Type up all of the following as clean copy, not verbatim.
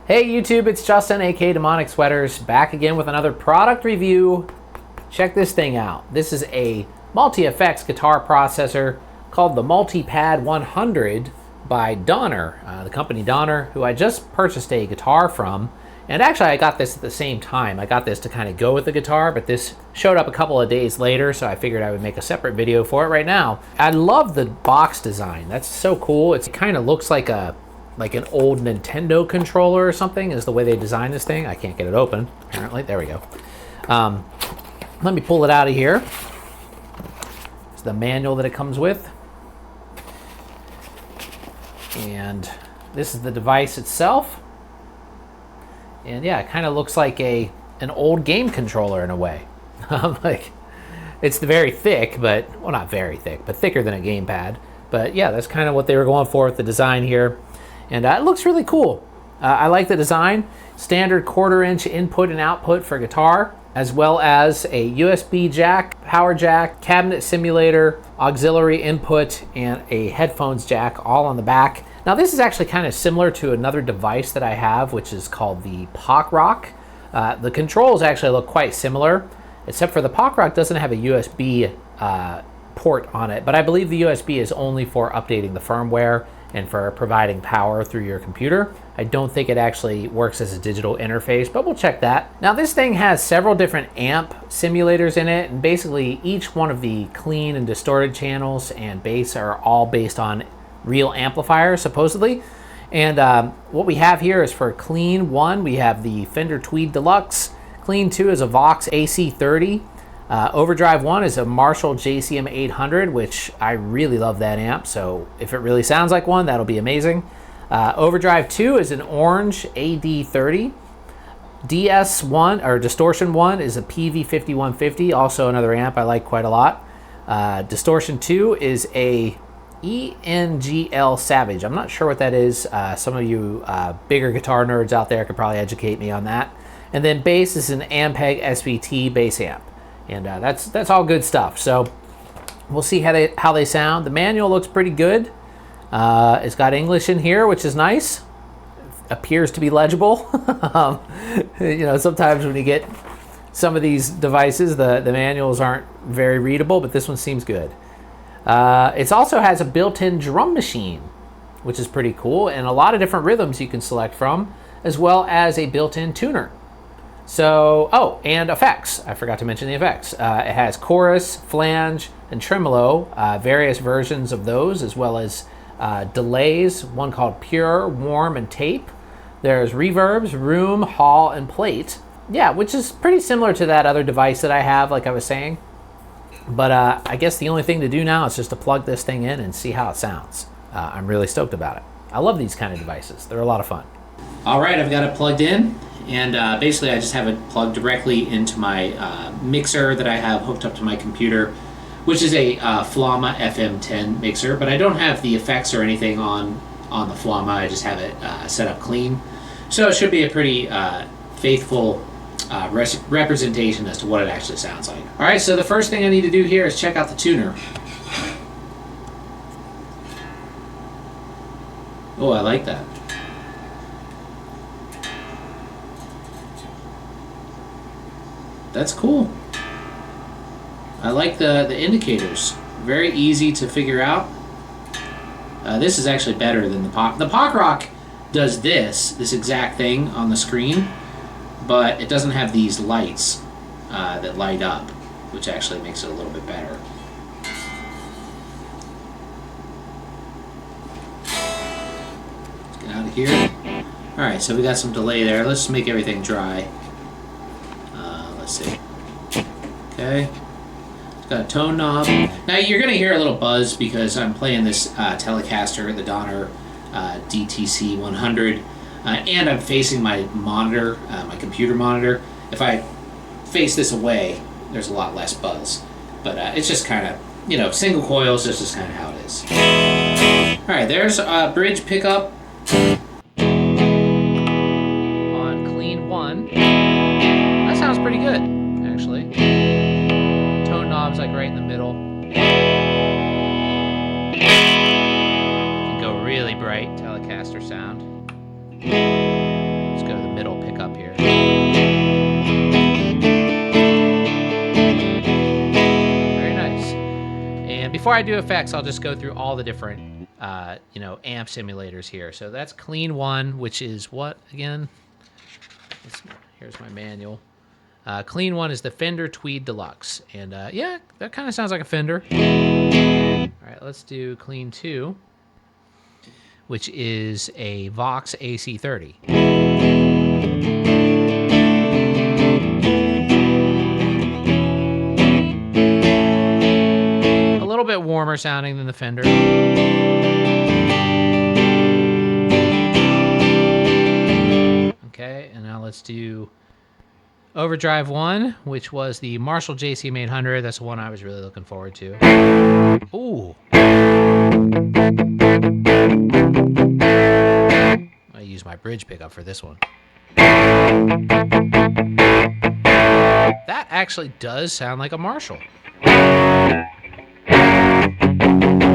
Hey YouTube, it's Justin, aka Demonic Sweaters, back again with another product review. Check this thing out. This is a multi-effects guitar processor called the Multi-Pad100 by Donner, the company Donner, who I just purchased a guitar from. And actually I got this at the same time. I got this to kind of go with the guitar, but this showed up a couple of days later, so I figured I would make a separate video for it right now. I love the box design. That's so cool. It kind of looks like an old Nintendo controller or something is the way they designed this thing. I can't get it open, apparently. There we go. Let me pull it out of here. It's the manual that it comes with. And this is the device itself. And yeah, it kind of looks like an old game controller in a way. It's very thick, but, well, not very thick, but thicker than a gamepad. But yeah, that's kind of what they were going for with the design here. And it looks really cool. I like the design. Standard 1/4-inch input and output for guitar, as well as a USB jack, power jack, cabinet simulator, auxiliary input, and a headphones jack all on the back. Now this is actually kind of similar to another device that I have, which is called the Pockrock. The controls actually look quite similar, except for the Pockrock doesn't have a USB port on it, but I believe the USB is only for updating the firmware and for providing power through your computer. I don't think it actually works as a digital interface, but we'll check that. Now this thing has several different amp simulators in it, and basically each one of the clean and distorted channels and bass are all based on real amplifiers, supposedly. And what we have here is for clean 1, we have the Fender Tweed Deluxe. Clean 2 is a Vox AC30. Overdrive 1 is a Marshall JCM 800, which I really love that amp, so if it really sounds like one, that'll be amazing. Overdrive 2 is an Orange AD30. DS1, or Distortion 1, is a PV5150, also another amp I like quite a lot. Distortion 2 is a ENGL Savage. I'm not sure what that is. Some of you bigger guitar nerds out there could probably educate me on that. And then bass is an Ampeg SVT bass amp. And that's all good stuff. So we'll see how they sound. The manual looks pretty good. It's got English in here, which is nice. It appears to be legible. You know, sometimes when you get some of these devices, the manuals aren't very readable, but this one seems good. It also has a built-in drum machine, which is pretty cool, and a lot of different rhythms you can select from, as well as a built-in tuner. So, oh, and effects. I forgot to mention the effects. It has chorus, flange, and tremolo, various versions of those, as well as delays, one called pure, warm, and tape. There's reverbs, room, hall, and plate. Yeah, which is pretty similar to that other device that I have, like I was saying. But I guess the only thing to do now is just to plug this thing in and see how it sounds. I'm really stoked about it. I love these kind of devices. They're a lot of fun. All right, I've got it plugged in. And basically I just have it plugged directly into my mixer that I have hooked up to my computer, which is a Flama FM10 mixer, but I don't have the effects or anything on the Flama. I just have it set up clean. So it should be a pretty faithful representation as to what it actually sounds like. All right, so the first thing I need to do here is check out the tuner. Oh, I like that. That's cool. I like the indicators. Very easy to figure out. This is actually better than the Pockrock does this exact thing on the screen, but it doesn't have these lights that light up, which actually makes it a little bit better. Let's get out of here. Alright, so we got some delay there. Let's make everything dry. Let's see. Okay. It's got a tone knob. Now you're going to hear a little buzz because I'm playing this Telecaster, the Donner DTC 100, and I'm facing my monitor, my computer monitor. If I face this away, there's a lot less buzz. But it's just kind of, you know, single coils, this is kind of how it is. Alright, there's a bridge pickup on clean 1. That sounds pretty good, actually. Tone knob's like right in the middle. Can go really bright, Telecaster sound. It's before I do effects, I'll just go through all the different, you know, amp simulators here. So that's Clean 1, which is what again? Here's my manual. Clean 1 is the Fender Tweed Deluxe. And yeah, that kind of sounds like a Fender. All right, let's do Clean 2, which is a Vox AC30. A little bit warmer sounding than the Fender. Okay, and now let's do Overdrive 1, which was the Marshall JCM800. That's the one I was really looking forward to. Ooh. I use my bridge pickup for this one. That actually does sound like a Marshall.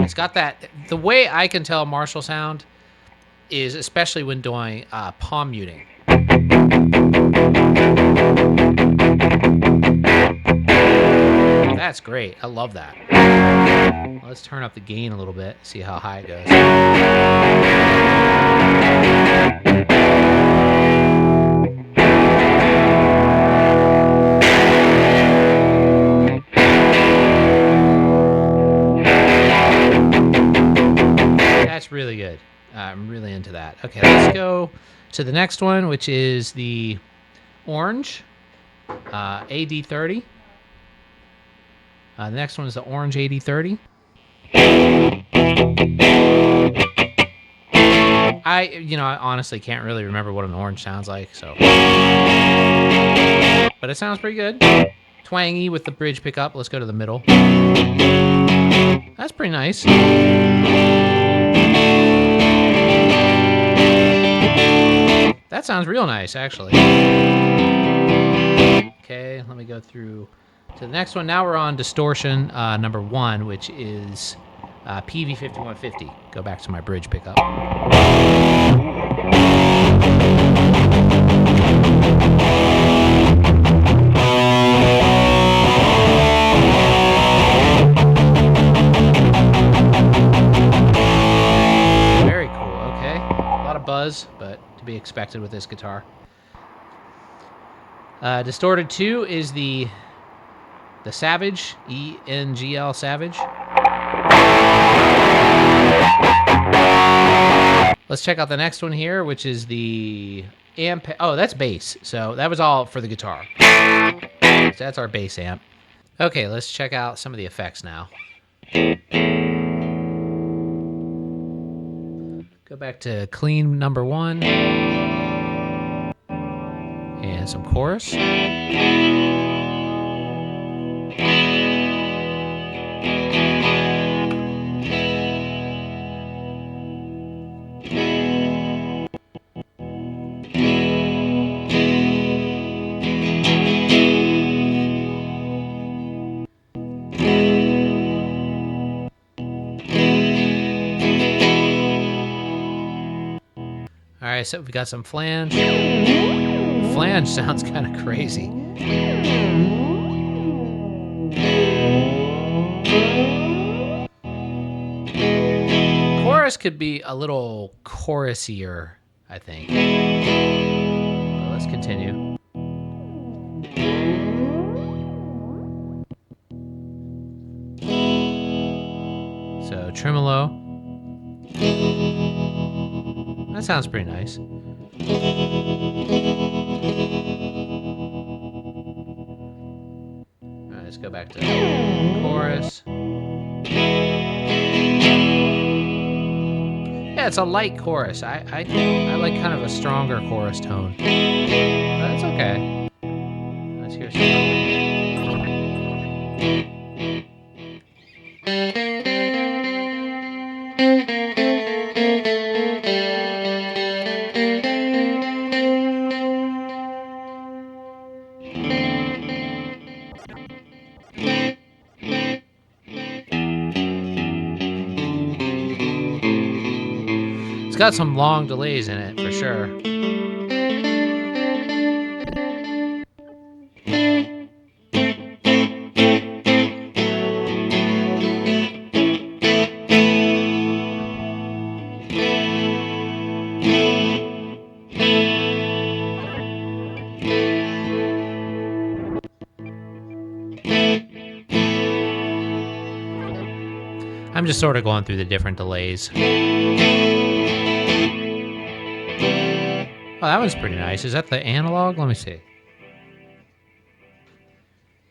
It's got that. The way I can tell Marshall sound is especially when doing palm muting. That's great. I love that. Let's turn up the gain a little bit, see how high it goes. That's really good. I'm really into that. Okay, let's go to the next one, which is the Orange AD30. The next one is the Orange AD30. I honestly can't really remember what an orange sounds like, so. But it sounds pretty good. Twangy with the bridge pickup. Let's go to the middle. That's pretty nice. That sounds real nice, actually. Okay, let me go through to the next one. Now we're on distortion number 1, which is PV5150. Go back to my bridge pickup. Very cool. Okay, a lot of buzz, but to be expected with this guitar. Distorted 2 is the Savage, ENGL Savage. Let's check out the next one here, which is the amp. Oh, that's bass. So that was all for the guitar. So that's our bass amp. Okay, let's check out some of the effects now. Go back to clean number 1. And some chorus. All right, so we got some flange. Flange sounds kind of crazy. Chorus could be a little chorusier, I think. But let's continue. So tremolo. That sounds pretty nice. All right, let's go back to chorus. Yeah, it's a light chorus. I like kind of a stronger chorus tone. But that's okay. Let's hear some. It's got some long delays in it, for sure. I'm just sort of going through the different delays. Oh, that one's pretty nice. Is that the analog? Let me see.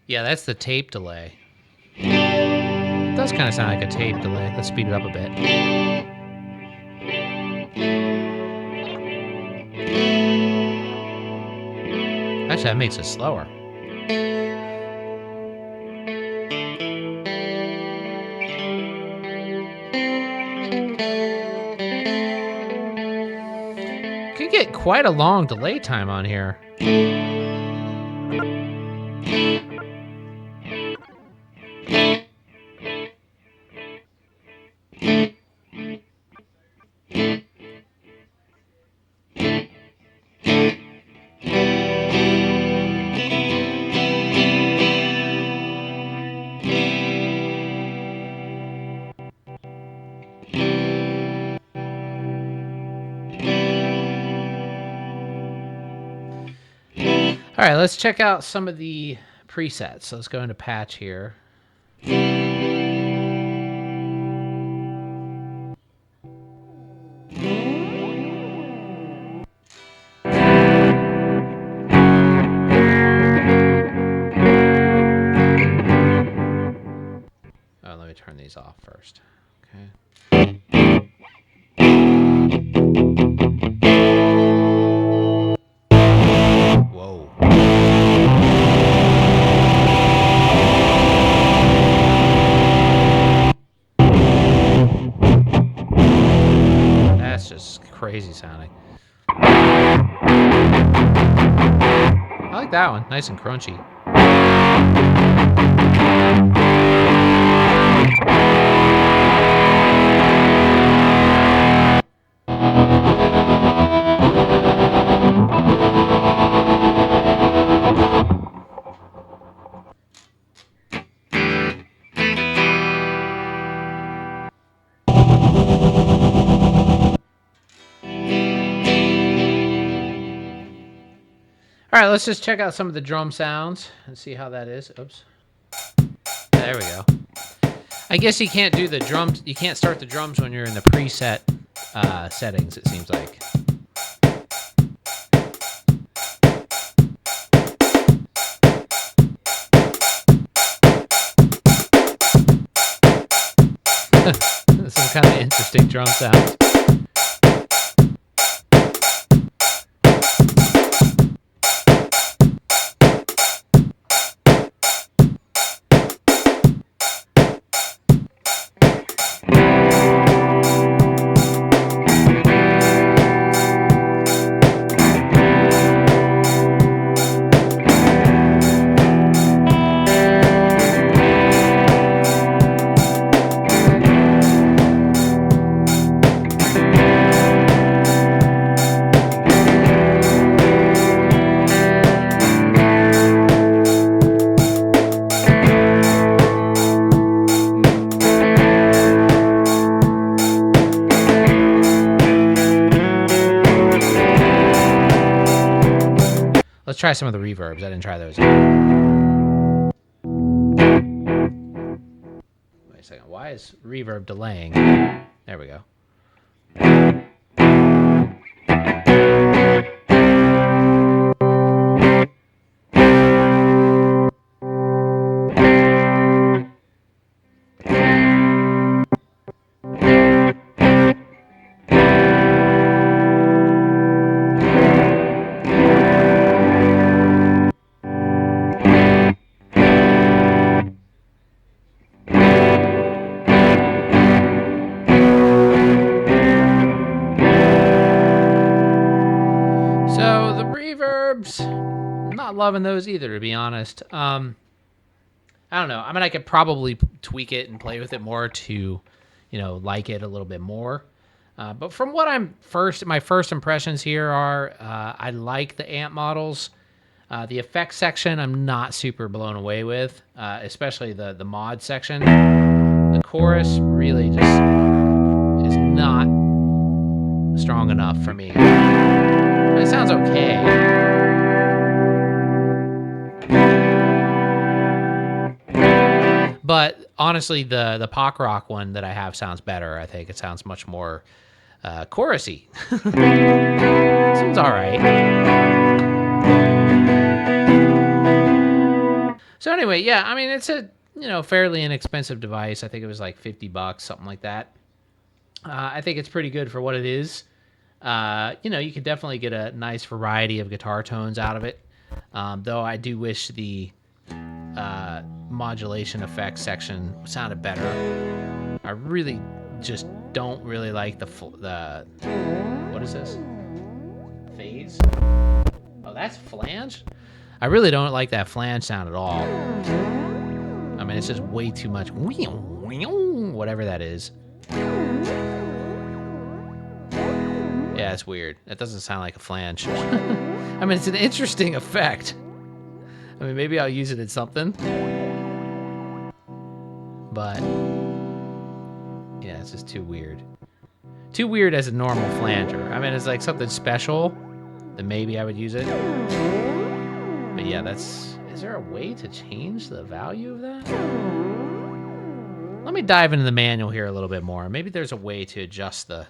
Yeah, that's the tape delay. It does kind of sound like a tape delay. Let's speed it up a bit. Actually, that makes it slower. Could get quite a long delay time on here. All right, let's check out some of the presets. So let's go into patch here. Oh, let me turn these off first. Okay. Whoa. That's just crazy sounding. I like that one. Nice and crunchy. All right, let's just check out some of the drum sounds and see how that is. Oops. There we go. I guess you can't do the drums. You can't start the drums when you're in the preset settings, it seems like. Some kind of interesting drum sounds. Let's try some of the reverbs. I didn't try those. Wait a second. Why is reverb delaying? There we go. I'm not loving those either, to be honest. I don't know. I mean, I could probably tweak it and play with it more to, like it a little bit more. But from what my first impressions here are, I like the amp models. The effects section, I'm not super blown away with, especially the mod section. The chorus really just is not strong enough for me. It sounds okay. But honestly, the Pop Rock one that I have sounds better. I think it sounds much more chorusy. Seems all right. So anyway, yeah, I mean, it's a fairly inexpensive device. I think it was like $50, something like that. I think it's pretty good for what it is. You can definitely get a nice variety of guitar tones out of it. Though I do wish the modulation effects section sounded better. I really just don't really like the what is this? Phase? Oh, that's flange? I really don't like that flange sound at all. I mean, it's just way too much. Whatever that is. Yeah, it's weird. That doesn't sound like a flange. I mean, it's an interesting effect. I mean, maybe I'll use it in something. But yeah, it's just too weird. Too weird as a normal flanger. I mean, it's like something special, then maybe I would use it. But yeah, is there a way to change the value of that? Let me dive into the manual here a little bit more. Maybe there's a way to adjust the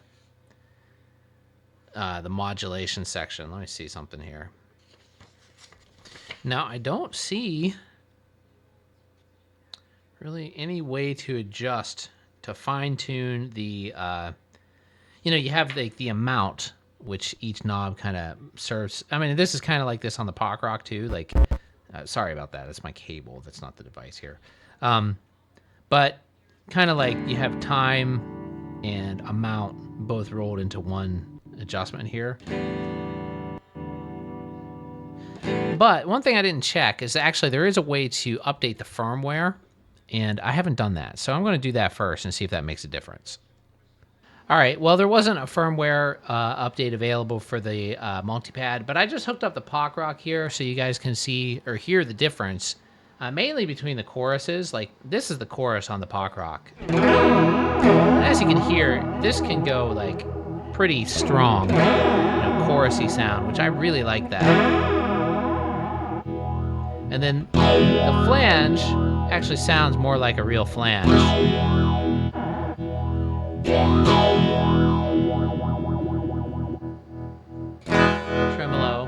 modulation section. Let me see something here. Now, I don't see really any way to adjust, to fine-tune the, you have the amount which each knob kind of serves. I mean, this is kind of like this on the Pop Rock too. Like, sorry about that. It's my cable. That's not the device here. But kind of like you have time and amount both rolled into one adjustment here. But one thing I didn't check is actually there is a way to update the firmware, and I haven't done that. So I'm going to do that first and see if that makes a difference. All right, well, there wasn't a firmware update available for the Multi-Pad, but I just hooked up the Pop Rock here so you guys can see or hear the difference, mainly between the choruses. Like, this is the chorus on the Pop Rock. And as you can hear, this can go, like, pretty strong, chorusy sound, which I really like that. And then the flange actually sounds more like a real flange. Tremolo.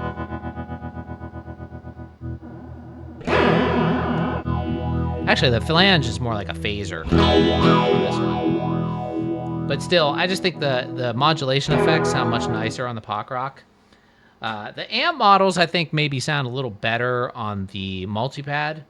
Actually, the flange is more like a phaser on this one. But still, I just think the modulation effects sound much nicer on the Pop Rock. The amp models, I think, maybe sound a little better on the Multi-Pad.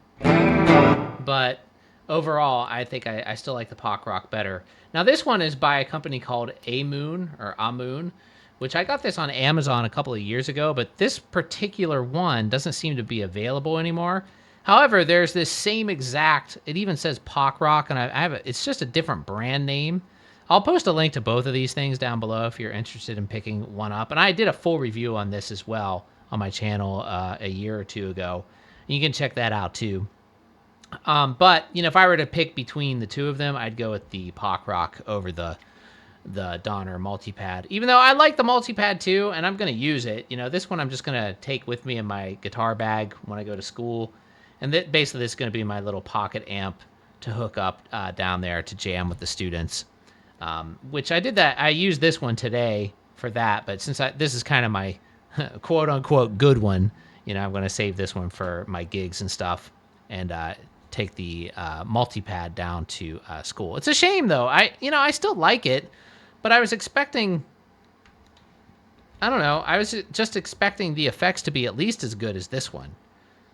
But overall, I think I still like the Pop Rock better. Now, this one is by a company called Amoon, which I got this on Amazon a couple of years ago, but this particular one doesn't seem to be available anymore. However, there's this same exact, it even says Pop Rock, and it's just a different brand name. I'll post a link to both of these things down below if you're interested in picking one up. And I did a full review on this as well on my channel a year or two ago. You can check that out too. But, if I were to pick between the two of them, I'd go with the Pop Rock over the Donner Multi-Pad. Even though I like the Multi-Pad too, and I'm going to use it. This one I'm just going to take with me in my guitar bag when I go to school. And basically this is going to be my little pocket amp to hook up down there to jam with the students. Which I did that. I used this one today for that, but since this is kind of my quote-unquote good one, I'm going to save this one for my gigs and stuff and take the Multi-Pad down to school. It's a shame, though. I still like it, but I was expecting... I don't know. I was just expecting the effects to be at least as good as this one,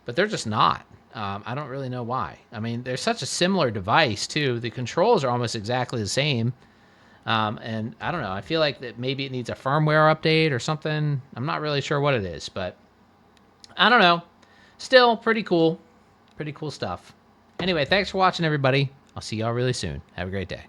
but they're just not. I don't really know why. I mean, they're such a similar device, too. The controls are almost exactly the same. And I don't know. I feel like that maybe it needs a firmware update or something. I'm not really sure what it is, but I don't know. Still pretty cool. Pretty cool stuff. Anyway, thanks for watching, everybody. I'll see y'all really soon. Have a great day.